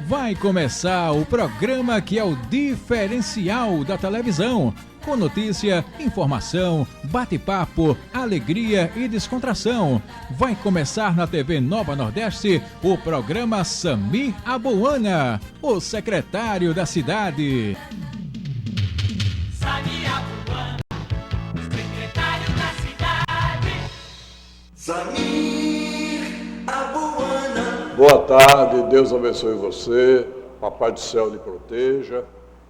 Vai começar o programa que é o diferencial da televisão, com notícia, informação, bate-papo, alegria e descontração. Vai começar na TV Nova Nordeste o programa Samir Abuana, o secretário da cidade. Samir Abuana, secretário da cidade. Samir Abuana. Boa tarde, Deus abençoe você, Papai do Céu lhe proteja,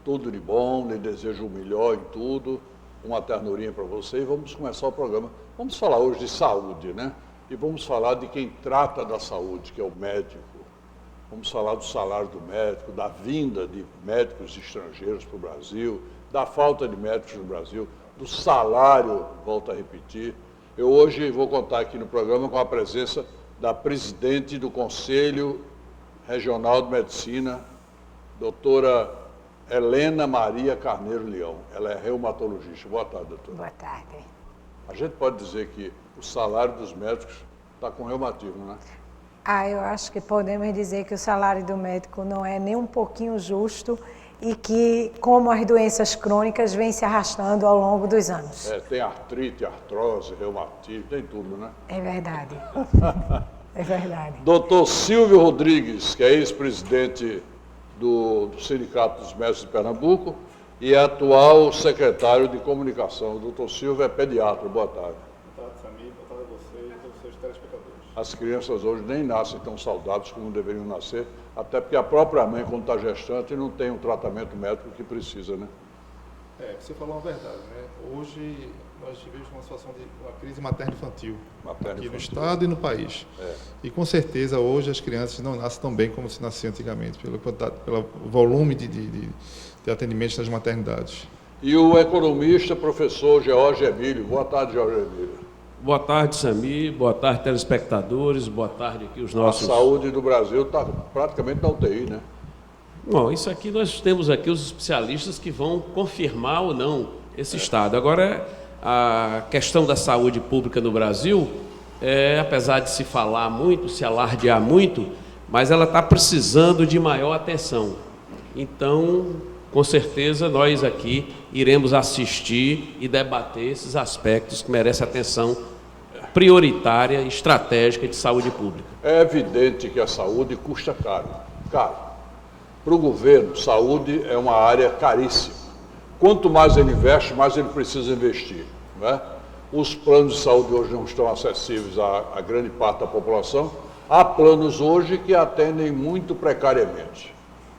tudo de bom, lhe desejo o melhor em tudo, uma ternurinha para você e vamos começar o programa. Vamos falar hoje de saúde, né? E vamos falar de quem trata da saúde, que é o médico. Vamos falar do salário do médico, da vinda de médicos estrangeiros para o Brasil, da falta de médicos no Brasil, do salário, volto a repetir. Eu hoje vou contar aqui no programa com a presença da presidente do Conselho Regional de Medicina, doutora Helena Maria Carneiro Leão. Ela é reumatologista. Boa tarde, doutora. Boa tarde. A gente pode dizer que o salário dos médicos está com reumatismo, né? Eu acho que podemos dizer que o salário do médico não é nem um pouquinho justo e que, como as doenças crônicas, vêm se arrastando ao longo dos anos. Tem artrite, artrose, reumatismo, tem tudo, né? É verdade. É verdade. Doutor Silvio Rodrigues, que é ex-presidente do Sindicato dos Médicos de Pernambuco e é atual secretário de comunicação. O doutor Silvio é pediatra. Boa tarde. Boa tarde, Samir. Boa tarde a você e a todos os seus telespectadores. As crianças hoje nem nascem tão saudáveis como deveriam nascer, até porque a própria mãe, quando está gestante, não tem um tratamento médico que precisa, né? Você falou uma verdade, né? Hoje nós tivemos uma situação de uma crise materno-infantil aqui no estado e no país. E com certeza hoje as crianças não nascem tão bem como se nasciam antigamente, pelo volume de atendimentos nas maternidades. E o economista, professor George Emílio. Boa tarde, George Emílio. Boa tarde, Samir. Boa tarde, telespectadores. Boa tarde aqui os nossos... A saúde do Brasil está praticamente na UTI, né? Bom, isso aqui nós temos aqui os especialistas que vão confirmar ou não esse estado. Agora, a questão da saúde pública no Brasil, apesar de se falar muito, se alardear muito, mas ela está precisando de maior atenção. Então, com certeza, nós aqui iremos assistir e debater esses aspectos que merecem atenção prioritária e estratégica de saúde pública. É evidente que a saúde custa caro. Caro. Para o governo, saúde é uma área caríssima. Quanto mais ele investe, mais ele precisa investir, não é? Os planos de saúde hoje não estão acessíveis a grande parte da população. Há planos hoje que atendem muito precariamente.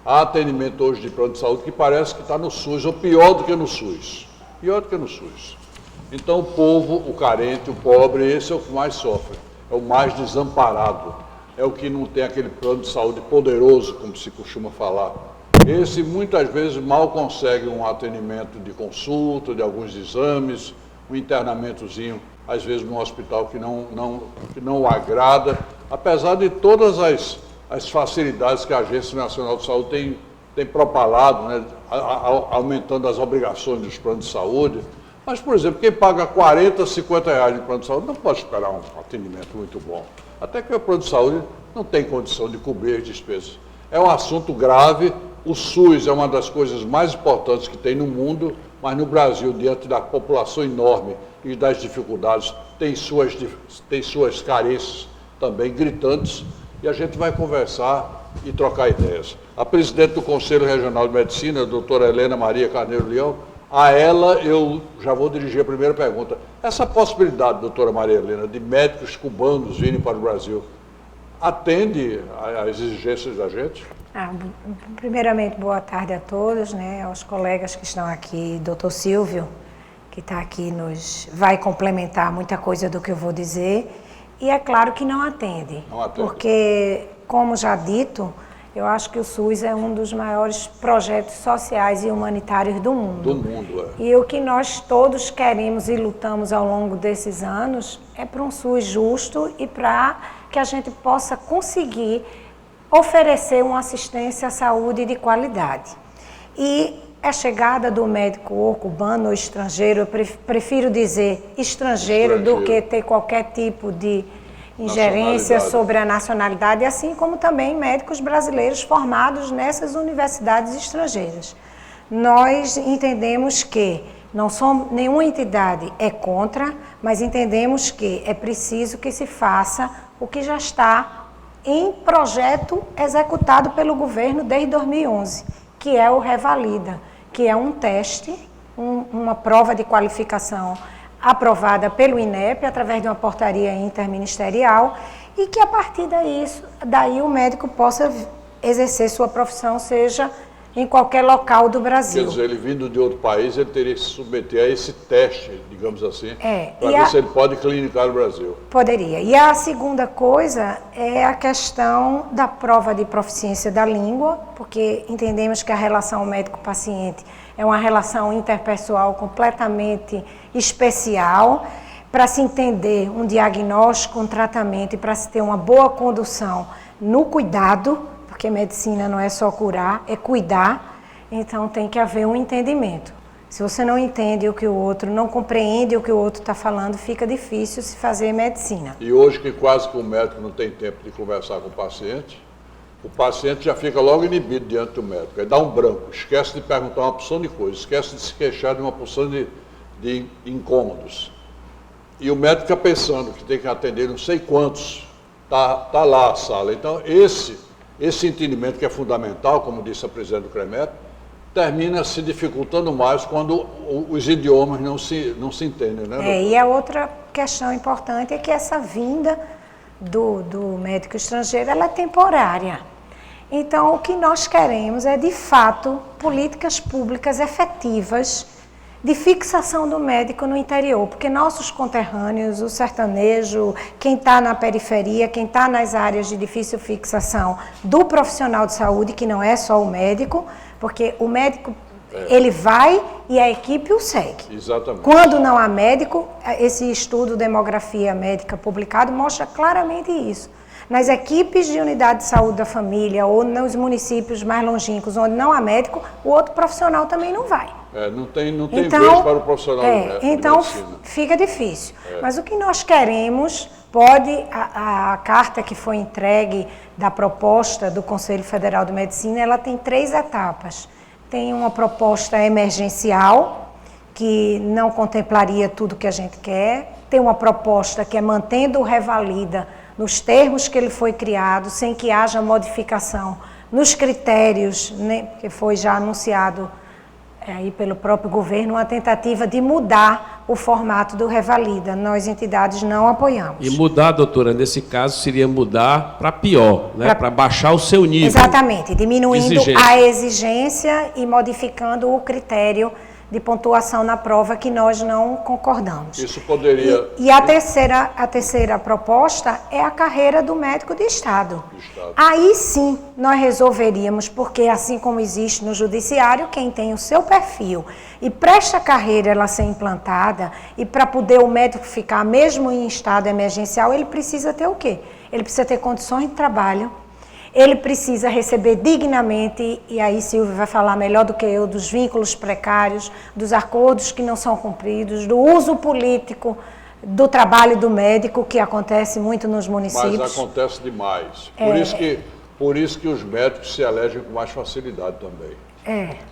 Há atendimento hoje de plano de saúde que parece que está no SUS, ou pior do que no SUS. Pior do que no SUS. Então o povo, o carente, o pobre, esse é o que mais sofre. É o mais desamparado. É o que não tem aquele plano de saúde poderoso, como se costuma falar. Esse muitas vezes mal consegue um atendimento de consulta, de alguns exames, um internamentozinho, às vezes num hospital que não o agrada, apesar de todas as facilidades que a Agência Nacional de Saúde tem propalado, né, aumentando as obrigações dos planos de saúde. Mas, por exemplo, quem paga 40, 50 reais de plano de saúde não pode esperar um atendimento muito bom. Até que o plano de saúde não tem condição de cobrir as despesas. É um assunto grave. O SUS é uma das coisas mais importantes que tem no mundo, mas no Brasil, diante da população enorme e das dificuldades, tem suas carências também gritantes, e a gente vai conversar e trocar ideias. A presidente do Conselho Regional de Medicina, a doutora Helena Maria Carneiro Leão, a ela eu já vou dirigir a primeira pergunta. Essa possibilidade, doutora Maria Helena, de médicos cubanos virem para o Brasil, atende às exigências da gente? Primeiramente, boa tarde a todos, né, aos colegas que estão aqui, doutor Silvio, que está aqui, vai complementar muita coisa do que eu vou dizer, e é claro que não atende. Porque, como já dito, eu acho que o SUS é um dos maiores projetos sociais e humanitários do mundo. E o que nós todos queremos e lutamos ao longo desses anos é para um SUS justo e para que a gente possa conseguir oferecer uma assistência à saúde de qualidade. E a chegada do médico ou cubano ou estrangeiro, eu prefiro dizer estrangeiro do que ter qualquer tipo de ingerência sobre a nacionalidade, assim como também médicos brasileiros formados nessas universidades estrangeiras. Nós entendemos que não somos, nenhuma entidade é contra, mas entendemos que é preciso que se faça o que já está em projeto executado pelo governo desde 2011, que é o Revalida, que é um teste, uma prova de qualificação aprovada pelo INEP através de uma portaria interministerial e que a partir daí o médico possa exercer sua profissão, seja em qualquer local do Brasil. Quer dizer, ele vindo de outro país, ele teria que se submeter a esse teste, digamos assim, para ver se ele pode clinicar no Brasil. Poderia. E a segunda coisa é a questão da prova de proficiência da língua, porque entendemos que a relação médico-paciente é uma relação interpessoal completamente especial, para se entender um diagnóstico, um tratamento e para se ter uma boa condução no cuidado, porque medicina não é só curar, é cuidar, então tem que haver um entendimento. Se você não entende o que o outro, não compreende o que o outro está falando, fica difícil se fazer medicina. E hoje que quase que o médico não tem tempo de conversar com o paciente já fica logo inibido diante do médico, aí dá um branco, esquece de perguntar uma porção de coisas, esquece de se queixar de uma porção de incômodos. E o médico fica pensando que tem que atender não sei quantos, tá lá a sala. Então esse entendimento que é fundamental, como disse a presidente do CREMEP, termina se dificultando mais quando os idiomas não se entendem, né? E a outra questão importante é que essa vinda do médico estrangeiro, ela é temporária. Então, o que nós queremos é, de fato, políticas públicas efetivas de fixação do médico no interior, porque nossos conterrâneos, o sertanejo, quem está na periferia, quem está nas áreas de difícil fixação do profissional de saúde, que não é só o médico, porque o médico, ele vai e a equipe o segue. Exatamente. Quando não há médico, esse estudo Demografia Médica publicado mostra claramente isso. Nas equipes de unidade de saúde da família ou nos municípios mais longínquos, onde não há médico, o outro profissional também não vai. Não tem vez para o profissional então medicina. Fica difícil. Mas o que nós queremos, a carta que foi entregue da proposta do Conselho Federal de Medicina, ela tem 3 etapas. Tem uma proposta emergencial, que não contemplaria tudo que a gente quer. Tem uma proposta que é mantendo o Revalida nos termos que ele foi criado, sem que haja modificação nos critérios, né, que foi já anunciado aí pelo próprio governo, uma tentativa de mudar o formato do Revalida. Nós, entidades, não apoiamos. E mudar, doutora, nesse caso, seria mudar para pior, né? Para baixar o seu nível. Exatamente, diminuindo a exigência e modificando o critério de pontuação na prova, que nós não concordamos. Isso poderia... E a terceira proposta é a carreira do médico de Estado. Aí sim nós resolveríamos, porque assim como existe no judiciário, quem tem o seu perfil e presta a carreira ela ser implantada, e para poder o médico ficar mesmo em estado emergencial, ele precisa ter o quê? Ele precisa ter condições de trabalho, ele precisa receber dignamente, e aí Silvio vai falar melhor do que eu, dos vínculos precários, dos acordos que não são cumpridos, do uso político do trabalho do médico, que acontece muito nos municípios. Mas acontece demais. Por isso que os médicos se elegem com mais facilidade também.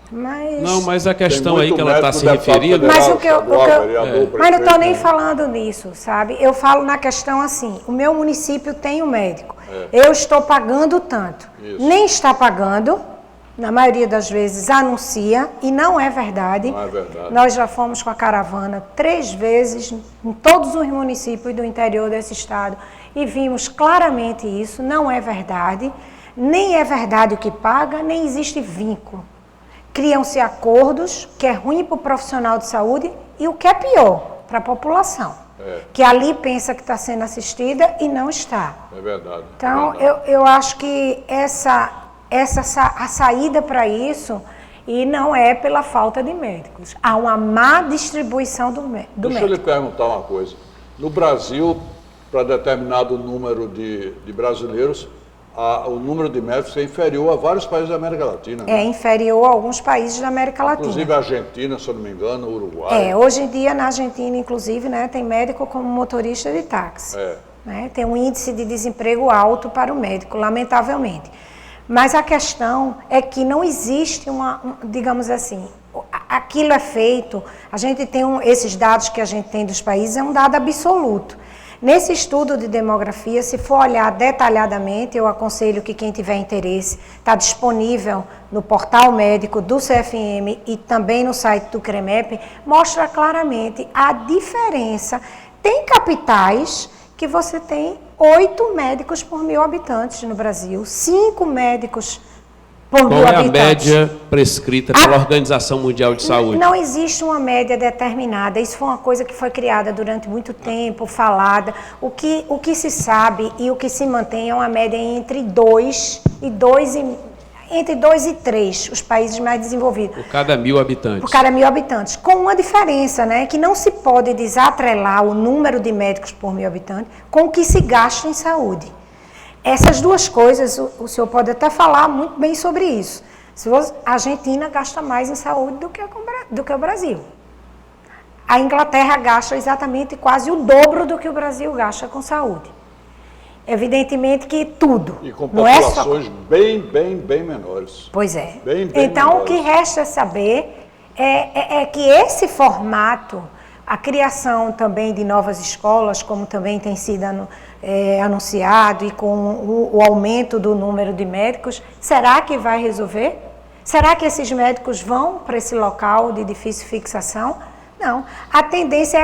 Mas a questão aí que ela está se referindo... Mas não estou nem falando nisso, sabe? Eu falo na questão assim, o meu município tem um médico, eu estou pagando tanto. Isso. Nem está pagando, na maioria das vezes anuncia, e não é verdade. Não é verdade. Nós já fomos com a caravana 3 vezes em todos os municípios do interior desse estado e vimos claramente isso, não é verdade. Nem é verdade o que paga, nem existe vínculo. Criam-se acordos, que é ruim para o profissional de saúde e o que é pior, para a população. Que ali pensa que está sendo assistida e não está. É verdade. Então, eu acho que a saída para isso, e não é pela falta de médicos. Há uma má distribuição do médico. Deixa eu lhe perguntar uma coisa. No Brasil, para determinado número de brasileiros, o número de médicos é inferior a vários países da América Latina. É inferior a alguns países da América Latina. Inclusive a Argentina, se eu não me engano, o Uruguai. Hoje em dia na Argentina, inclusive, né, tem médico como motorista de táxi. né? Tem um índice de desemprego alto para o médico, lamentavelmente. Mas a questão é que não existe digamos assim, aquilo é feito, a gente tem esses dados que a gente tem dos países, é um dado absoluto. Nesse estudo de demografia, se for olhar detalhadamente, eu aconselho que quem tiver interesse, está disponível no portal médico do CFM e também no site do CREMEP, mostra claramente a diferença. Tem capitais que você tem 8 médicos por 1.000 habitantes no Brasil, 5 médicos por 1.000 habitantes. Qual é a média prescrita pela Organização Mundial de Saúde? Não existe uma média determinada, isso foi uma coisa que foi criada durante muito tempo, falada. O que se sabe e o que se mantém é uma média entre 2 e 3, os países mais desenvolvidos. Por cada 1.000 habitantes. Por cada 1.000 habitantes. Com uma diferença, né, que não se pode desatrelar o número de médicos por 1.000 habitantes com o que se gasta em saúde. Essas duas coisas, o senhor pode até falar muito bem sobre isso. A Argentina gasta mais em saúde do que o Brasil. A Inglaterra gasta exatamente quase o dobro do que o Brasil gasta com saúde. Evidentemente que tudo. E com populações bem menores. Pois é. Bem então, menores. O que resta saber é que esse formato, a criação também de novas escolas, como também tem sido anunciado, e com o aumento do número de médicos, será que vai resolver? Será que esses médicos vão para esse local de difícil fixação? Não. A tendência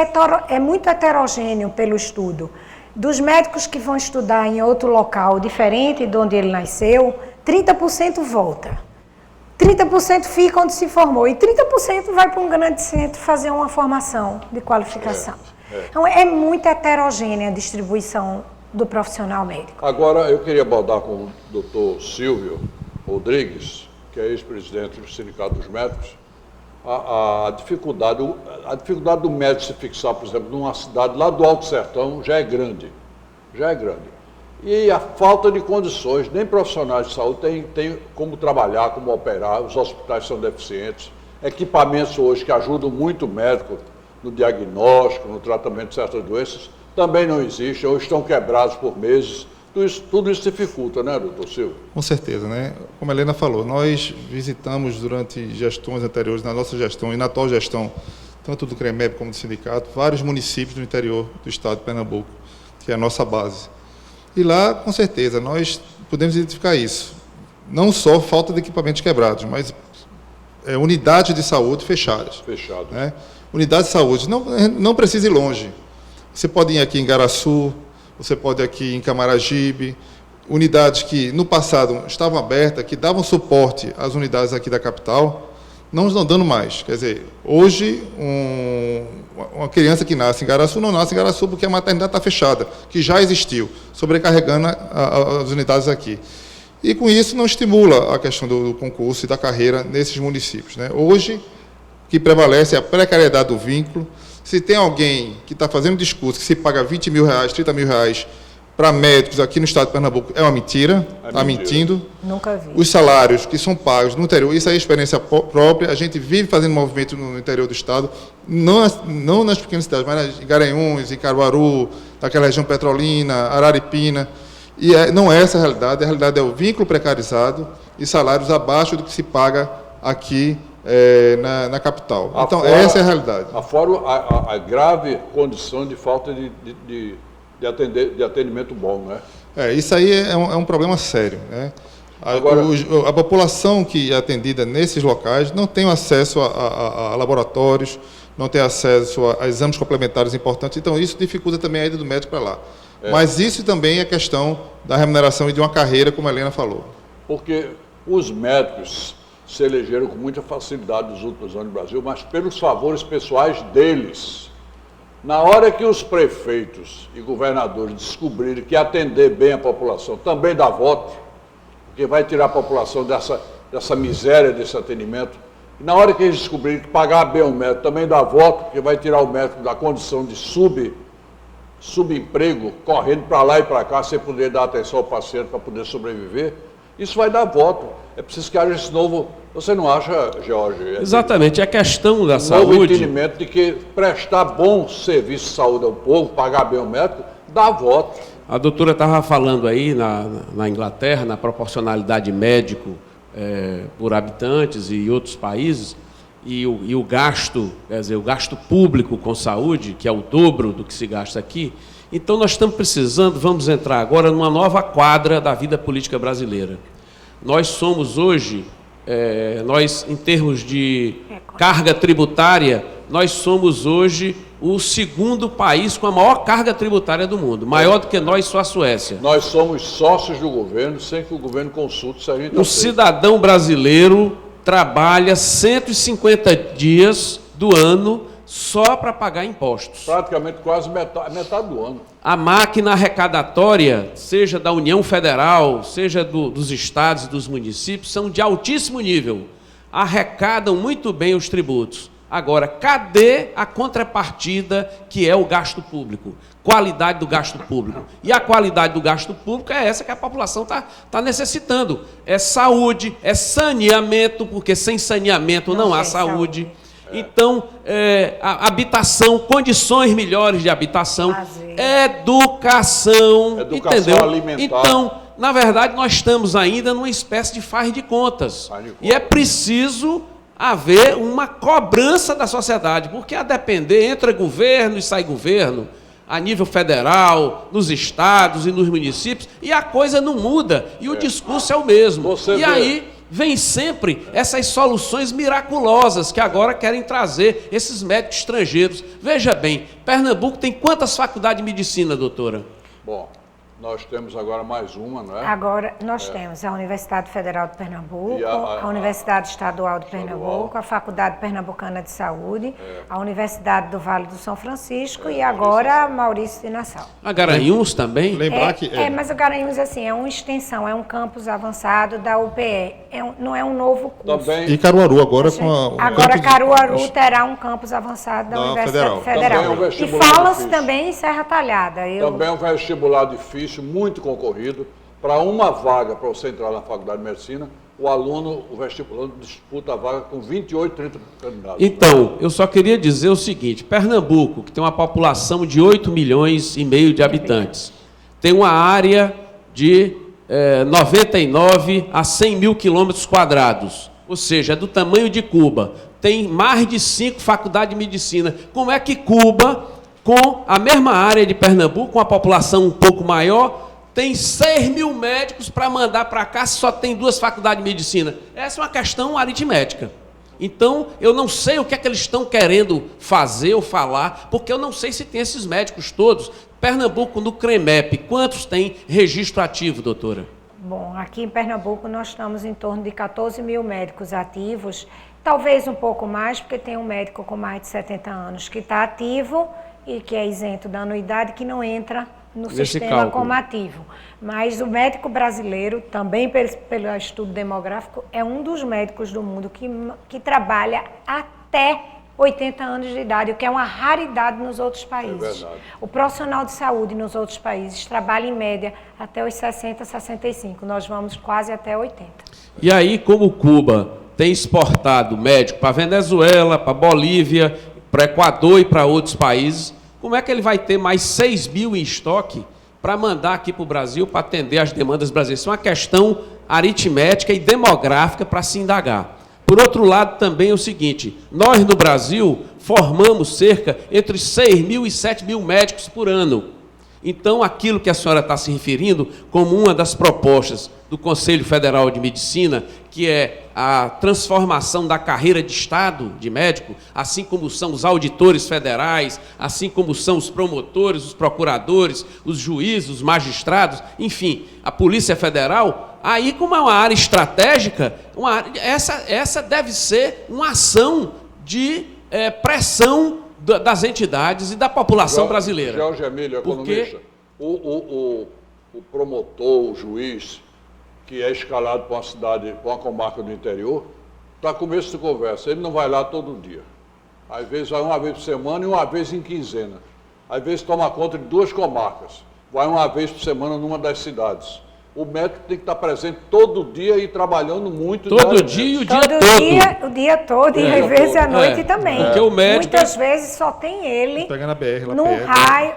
é muito heterogêneo pelo estudo. Dos médicos que vão estudar em outro local diferente de onde ele nasceu, 30% volta. 30% fica onde se formou e 30% vai para um grande centro fazer uma formação de qualificação. Então, é muito heterogênea a distribuição do profissional médico. Agora, eu queria abordar com o doutor Silvio Rodrigues, que é ex-presidente do Sindicato dos Médicos, a dificuldade do médico se fixar, por exemplo, numa cidade lá do Alto Sertão já é grande. E a falta de condições, nem profissionais de saúde tem como trabalhar, como operar, os hospitais são deficientes, equipamentos hoje que ajudam muito o médico no diagnóstico, no tratamento de certas doenças, também não existem ou estão quebrados por meses. Tudo isso dificulta, né, doutor Silvio? Com certeza, né? Como a Helena falou, nós visitamos durante gestões anteriores, na nossa gestão e na atual gestão, tanto do CREMEP como do sindicato, vários municípios do interior do estado de Pernambuco, que é a nossa base. E lá, com certeza, nós podemos identificar isso. Não só falta de equipamentos quebrados, mas unidades de saúde fechadas. Né? Unidades de saúde, não precisa ir longe. Você pode ir aqui em Garaçu, você pode ir aqui em Camaragibe, unidades que no passado estavam abertas, que davam suporte às unidades aqui da capital, não estão dando mais. Quer dizer, hoje, uma criança que nasce em Garaçu não nasce em Garaçu porque a maternidade está fechada, que já existiu, sobrecarregando as unidades aqui. E com isso não estimula a questão do concurso e da carreira nesses municípios, né? Hoje, o que prevalece é a precariedade do vínculo. Se tem alguém que está fazendo discurso que se paga R$20 mil, R$30 mil para médicos aqui no estado de Pernambuco, é uma mentira, está mentindo. Nunca vi. Os salários que são pagos no interior, isso é experiência própria, a gente vive fazendo movimento no interior do estado, não nas pequenas cidades, mas em Garanhuns, em Caruaru, naquela região petrolina, Araripina, e não é essa a realidade é o vínculo precarizado e salários abaixo do que se paga aqui na capital. Então, essa é a realidade. Afora a grave condição de falta de atendimento bom, né? Isso aí é um problema sério, né? Agora, a população que é atendida nesses locais não tem acesso a laboratórios, não tem acesso a exames complementares importantes, então isso dificulta também a ida do médico para lá. Mas isso também é questão da remuneração e de uma carreira, como a Helena falou. Porque os médicos se elegeram com muita facilidade nos últimos anos no Brasil, mas pelos favores pessoais deles. Na hora que os prefeitos e governadores descobrirem que atender bem a população também dá voto, porque vai tirar a população dessa miséria desse atendimento, e na hora que eles descobrirem que pagar bem o médico também dá voto, porque vai tirar o médico da condição de subemprego, correndo para lá e para cá, sem poder dar atenção ao paciente para poder sobreviver, isso vai dar voto. É preciso que haja esse novo... Você não acha, Jorge? Exatamente. A questão da saúde... novo entendimento de que prestar bom serviço de saúde ao povo, pagar bem o médico, dá voto. A doutora estava falando aí na Inglaterra, na proporcionalidade médico por habitantes e outros países, e o gasto, quer dizer, o gasto público com saúde, que é o dobro do que se gasta aqui. Então, nós estamos precisando, vamos entrar agora numa nova quadra da vida política brasileira. Nós somos hoje, em termos de carga tributária, nós somos hoje o segundo país com a maior carga tributária do mundo. Maior do que nós, só a Suécia. Nós somos sócios do governo, sem que o governo consulte se a gente Um cidadão brasileiro trabalha 150 dias do ano só para pagar impostos. Praticamente quase metade do ano. A máquina arrecadatória, seja da União Federal, seja dos estados e dos municípios, são de altíssimo nível. Arrecadam muito bem os tributos. Agora, cadê a contrapartida que é o gasto público? Qualidade do gasto público. E a qualidade do gasto público é essa que a população está necessitando. É saúde, é saneamento, porque sem saneamento não há saúde. Então, habitação, condições melhores de habitação, educação, entendeu? Alimentar. Então, na verdade, nós estamos ainda numa espécie de faz de contas. E é preciso haver uma cobrança da sociedade, porque a depender, entra governo e sai governo, a nível federal, nos estados e nos municípios, e a coisa não muda, e o discurso é o mesmo. Aí vem sempre essas soluções miraculosas que agora querem trazer esses médicos estrangeiros. Veja bem, Pernambuco tem quantas faculdades de medicina, doutora? Bom, nós temos agora mais uma, não é? Agora nós temos a Universidade Federal de Pernambuco, a Universidade Estadual de Pernambuco, a Faculdade Pernambucana de Saúde, a Universidade do Vale do São Francisco e agora a Maurício de Nassau. A Garanhuns também? Lembrar que... mas o Garanhuns, assim, é uma extensão, é um campus avançado da UPE, não é um novo curso. Também, E Caruaru agora com a... Agora Caruaru terá um campus avançado da Universidade Federal. Também é um E vestibular fala-se difícil. também em Serra Talhada. Também é um vestibular difícil, muito concorrido. Para uma vaga, para você entrar na Faculdade de Medicina, o vestibulando disputa a vaga com 28, 30 candidatos. Então, eu só queria dizer o seguinte, Pernambuco, que tem uma população de 8,5 milhões de habitantes, tem uma área de 99 a 100 mil quilômetros quadrados, ou seja, é do tamanho de Cuba. Tem mais de 5 faculdades de medicina. Como é que Cuba, com a mesma área de Pernambuco, com a população um pouco maior, tem 6 mil médicos para mandar para cá se só tem 2 faculdades de medicina? Essa é uma questão aritmética. Então, eu não sei o que é que eles estão querendo fazer ou falar, porque eu não sei se tem esses médicos todos. Pernambuco, no CREMEP, quantos tem registro ativo, doutora? Bom, aqui em Pernambuco nós estamos em torno de 14 mil médicos ativos, talvez um pouco mais, porque tem um médico com mais de 70 anos que está ativo e que é isento da anuidade, que não entra no sistema como ativo. Mas o médico brasileiro, também pelo estudo demográfico, é um dos médicos do mundo que trabalha até 80 anos de idade, o que é uma raridade nos outros países. É verdade. O profissional de saúde nos outros países trabalha em média até os 60, 65. Nós vamos quase até 80. E aí, como Cuba tem exportado médico para Venezuela, para Bolívia, para Equador e para outros países, como é que ele vai ter mais 6 mil em estoque para mandar aqui para o Brasil para atender as demandas brasileiras? Isso é uma questão aritmética e demográfica para se indagar. Por outro lado, também é o seguinte, nós no Brasil formamos cerca entre 6 mil e 7 mil médicos por ano. Então, aquilo que a senhora está se referindo como uma das propostas do Conselho Federal de Medicina, que é a transformação da carreira de Estado de médico, assim como são os auditores federais, assim como são os promotores, os procuradores, os juízes, os magistrados, enfim, a Polícia Federal, aí como é uma área estratégica, essa deve ser uma ação de pressão das entidades e da população brasileira. Jorge Emílio, economista, o promotor, o juiz, que é escalado para uma cidade, para uma comarca do interior, está começo de conversa, ele não vai lá todo dia. Às vezes vai uma vez por semana e uma vez em quinzena. Às vezes toma conta de 2 comarcas, vai uma vez por semana numa das cidades. O médico tem que estar presente todo dia e trabalhando muito. Todo dia e o dia todo todo. O dia todo, e às vezes à noite também. Porque o médico... Muitas vezes só tem ele Pega na BR, lá num perto. raio.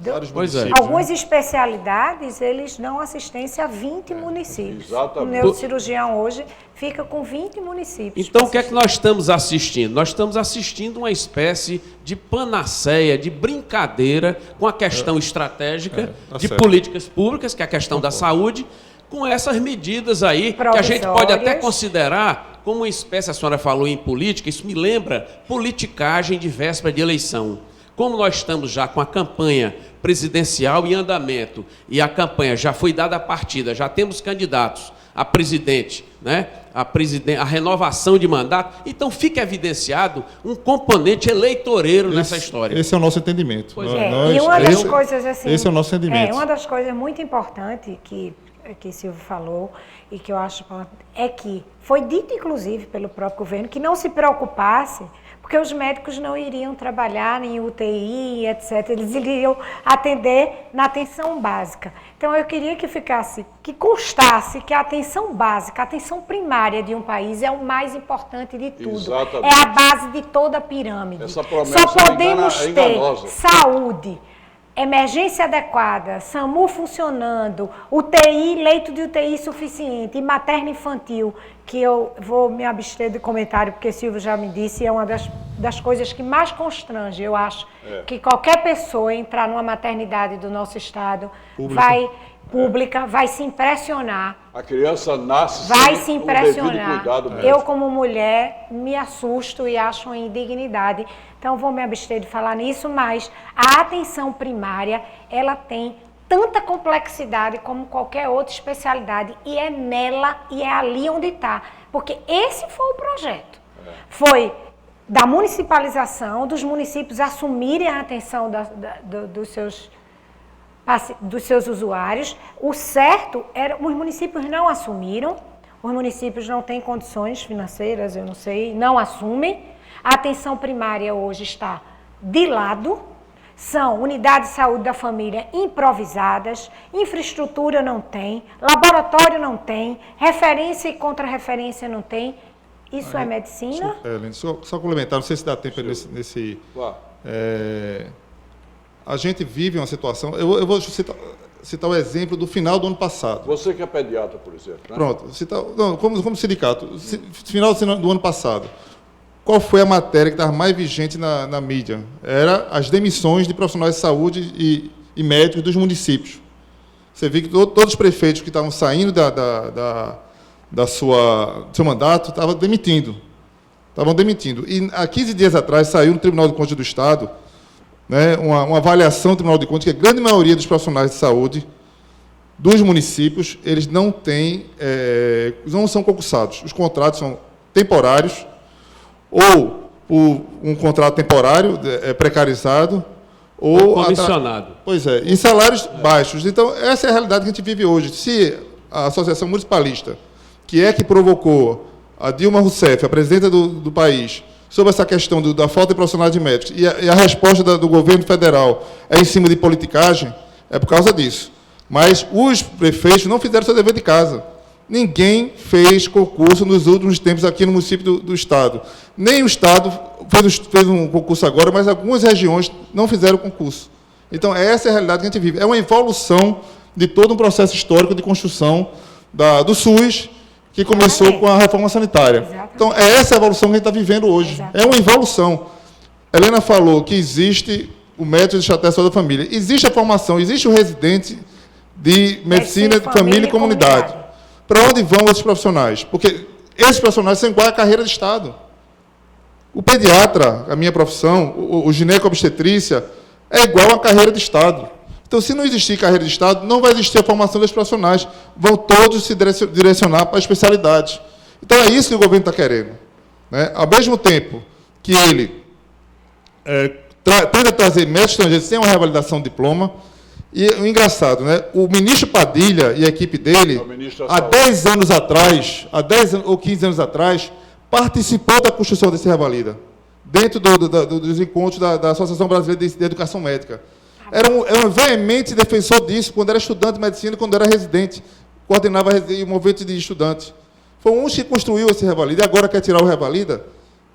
Vários Pois é. municípios, Algumas especialidades, eles dão assistência a 20 municípios. Exatamente. O neurocirurgião hoje fica com 20 municípios. Então, o que é que nós estamos assistindo? Nós estamos assistindo uma espécie de panaceia, de brincadeira com a questão estratégica tá de certo. políticas públicas, que é a questão da saúde, com essas medidas aí, que a gente pode até Provisórias. considerar como uma espécie, a senhora falou em política, isso me lembra politicagem de véspera de eleição. Como nós estamos já com a campanha presidencial em andamento, e a campanha já foi dada a partida, já temos candidatos a presidente, né? A renovação de mandato, então fica evidenciado um componente eleitoreiro nessa história. Esse é o nosso entendimento. Pois E uma das coisas assim. Esse é o nosso entendimento. Uma das coisas muito importantes que Silvio falou e que eu acho importante é que foi dito, inclusive, pelo próprio governo, que não se preocupasse, porque os médicos não iriam trabalhar em UTI, etc. Eles iriam atender na atenção básica. Então, eu queria que constasse que a atenção básica, a atenção primária de um país é o mais importante de tudo. Exatamente. É a base de toda a pirâmide. Essa promessa Só podemos é enganosa. ter saúde, emergência adequada, SAMU funcionando, UTI, leito de UTI suficiente e materno-infantil, que eu vou me abster de comentário, porque Silvio já me disse, é uma das coisas que mais constrange, eu acho, que qualquer pessoa entrar numa maternidade do nosso estado vai se impressionar. A criança nasce Vai sem se o devido impressionar. cuidado médico. Eu, como mulher, me assusto e acho uma indignidade. Então, vou me abster de falar nisso, mas a atenção primária, ela tem tanta complexidade como qualquer outra especialidade, e é nela e é ali onde está. Porque esse foi o projeto. Foi da municipalização, dos municípios assumirem a atenção dos seus usuários. O certo era, os municípios não assumiram, os municípios não têm condições financeiras, eu não sei, não assumem. A atenção primária hoje está de lado, são unidades de saúde da família improvisadas, infraestrutura não tem, laboratório não tem, referência e contra-referência não tem. Isso é medicina? Só complementar, não sei se dá tempo nesse Claro. A gente vive uma situação. Eu vou citar o exemplo do final do ano passado. Você que é pediatra, por exemplo. Né? Pronto, como sindicato, final do ano passado, qual foi a matéria que estava mais vigente na mídia? Era as demissões de profissionais de saúde e médicos dos municípios. Você viu que todos os prefeitos que estavam saindo do seu mandato estavam demitindo. E há 15 dias atrás saiu no Tribunal de Contas do Estado, né, uma avaliação do Tribunal de Contas que a grande maioria dos profissionais de saúde dos municípios, eles não são concursados. Os contratos são temporários, ou um contrato temporário precarizado, ou comissionado. Pois é, e salários baixos. Então, essa é a realidade que a gente vive hoje. Se a Associação Municipalista, que provocou a Dilma Rousseff, a presidenta do país, sobre essa questão da falta de profissionais de médicos, e a resposta do governo federal é em cima de politicagem, é por causa disso. Mas os prefeitos não fizeram seu dever de casa. Ninguém fez concurso nos últimos tempos aqui no município do Estado. Nem o Estado fez um concurso agora, mas algumas regiões não fizeram concurso. Então, essa é a realidade que a gente vive. É uma evolução de todo um processo histórico de construção do SUS, que começou com a reforma sanitária. Exatamente. Então, é essa a evolução que a gente está vivendo hoje. Exatamente. É uma evolução. Helena falou que existe o método de estratégia da família. Existe a formação, existe o residente de medicina de família e comunidade. Para onde vão esses profissionais? Porque esses profissionais são iguais à carreira de Estado. O pediatra, a minha profissão, o gineco-obstetrícia, é igual à carreira de Estado. Então, se não existir carreira de Estado, não vai existir a formação dos profissionais. Vão todos se direcionar para a especialidade. Então, é isso que o governo está querendo. Né? Ao mesmo tempo que ele tenta trazer médicos estrangeiros sem uma revalidação de diploma. E o engraçado, né? O ministro Padilha e a equipe dele, há 10 anos atrás, ou 15 anos atrás, participou da construção desse revalida, dentro dos encontros da Associação Brasileira de Educação Médica. Era um veemente defensor disso quando era estudante de medicina, quando era residente. coordenava o movimento de estudantes. Foi um que construiu esse Revalida e agora quer tirar o Revalida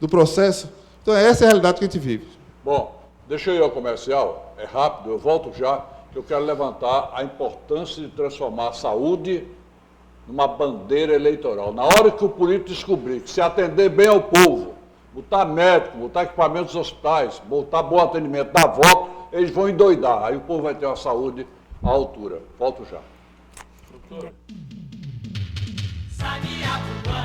do processo. Então, essa é a realidade que a gente vive. Bom, deixa eu ir ao comercial, é rápido, eu volto já, que eu quero levantar a importância de transformar a saúde numa bandeira eleitoral. Na hora que o político descobrir que se atender bem ao povo, botar médico, botar equipamentos nos hospitais, botar bom atendimento, dar voto, eles vão endoidar. Aí o povo vai ter uma saúde à altura. Volto já. Sabe a